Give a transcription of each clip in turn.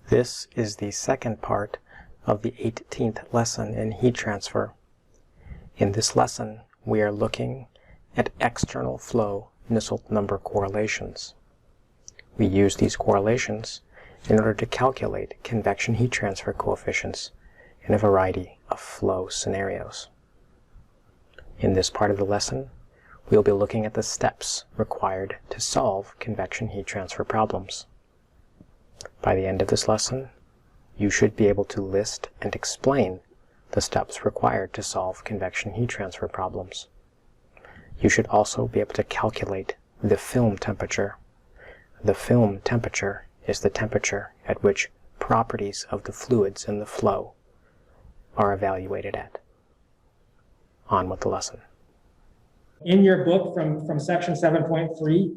This is the second part of the 18th lesson in heat transfer. In this lesson, we are looking at external flow Nusselt number correlations. We use these correlations in order to calculate convection heat transfer coefficients in a variety of flow scenarios. In this part of the lesson, we'll be looking at the steps required to solve convection heat transfer problems. By the end of this lesson, you should be able to list and explain the steps required to solve convection heat transfer problems. You should also be able to calculate the film temperature. The film temperature is the temperature at which properties of the fluids in the flow are evaluated at. On with the lesson. In your book from section 7.3,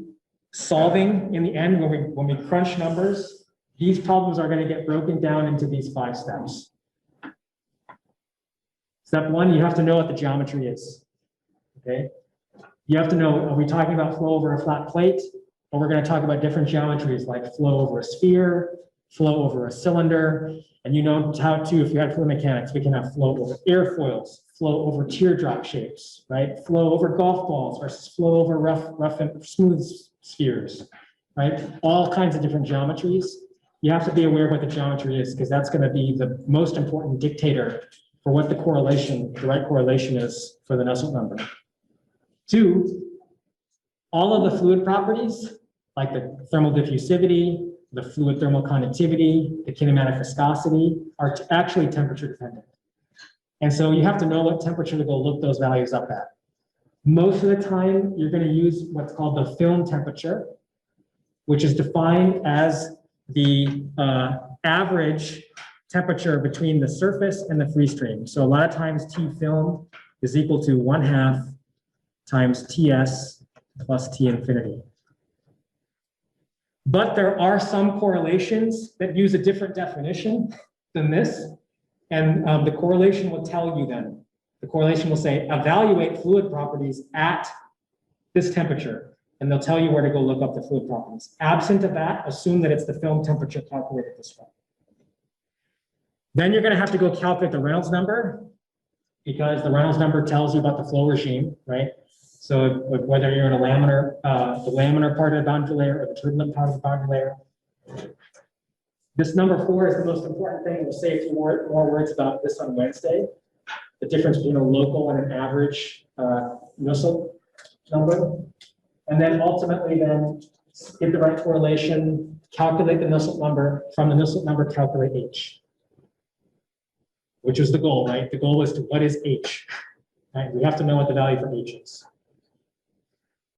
solving in the end, when we crunch numbers, these problems are going to get broken down into these 5 steps. Step 1, you have to know what the geometry is. Okay? You have to know, are we talking about flow over a flat plate? Or we're going to talk about different geometries like flow over a sphere, flow over a cylinder, and you know how to, if you had fluid mechanics, we can have flow over airfoils, flow over teardrop shapes, right? Flow over golf balls versus flow over rough and smooth spheres, right? All kinds of different geometries. You have to be aware of what the geometry is because that's going to be the most important dictator for what the right correlation is for the Nusselt number. 2, all of the fluid properties, like the thermal diffusivity, the fluid thermal conductivity, the kinematic viscosity, are actually temperature dependent. And so you have to know what temperature to go look those values up at. Most of the time, you're going to use what's called the film temperature, which is defined as the average temperature between the surface and the free stream. So a lot of times T film is equal to 1/2 times Ts plus T infinity. But there are some correlations that use a different definition than this. And the correlation will tell you then. The correlation will say, evaluate fluid properties at this temperature. And they'll tell you where to go look up the fluid properties. Absent of that, assume that it's the film temperature calculated this way. Then you're going to have to go calculate the Reynolds number, because the Reynolds number tells you about the flow regime, right? So whether you're in a the laminar part of the boundary layer or the turbulent part of the boundary layer. This number 4 is the most important thing. We'll say a few more words about this on Wednesday. The difference between a local and an average Nusselt number. And then ultimately get the right correlation, calculate the Nusselt number. From the Nusselt number, calculate H. Which is the goal, right? The goal is to what is H? Right? We have to know what the value for H is.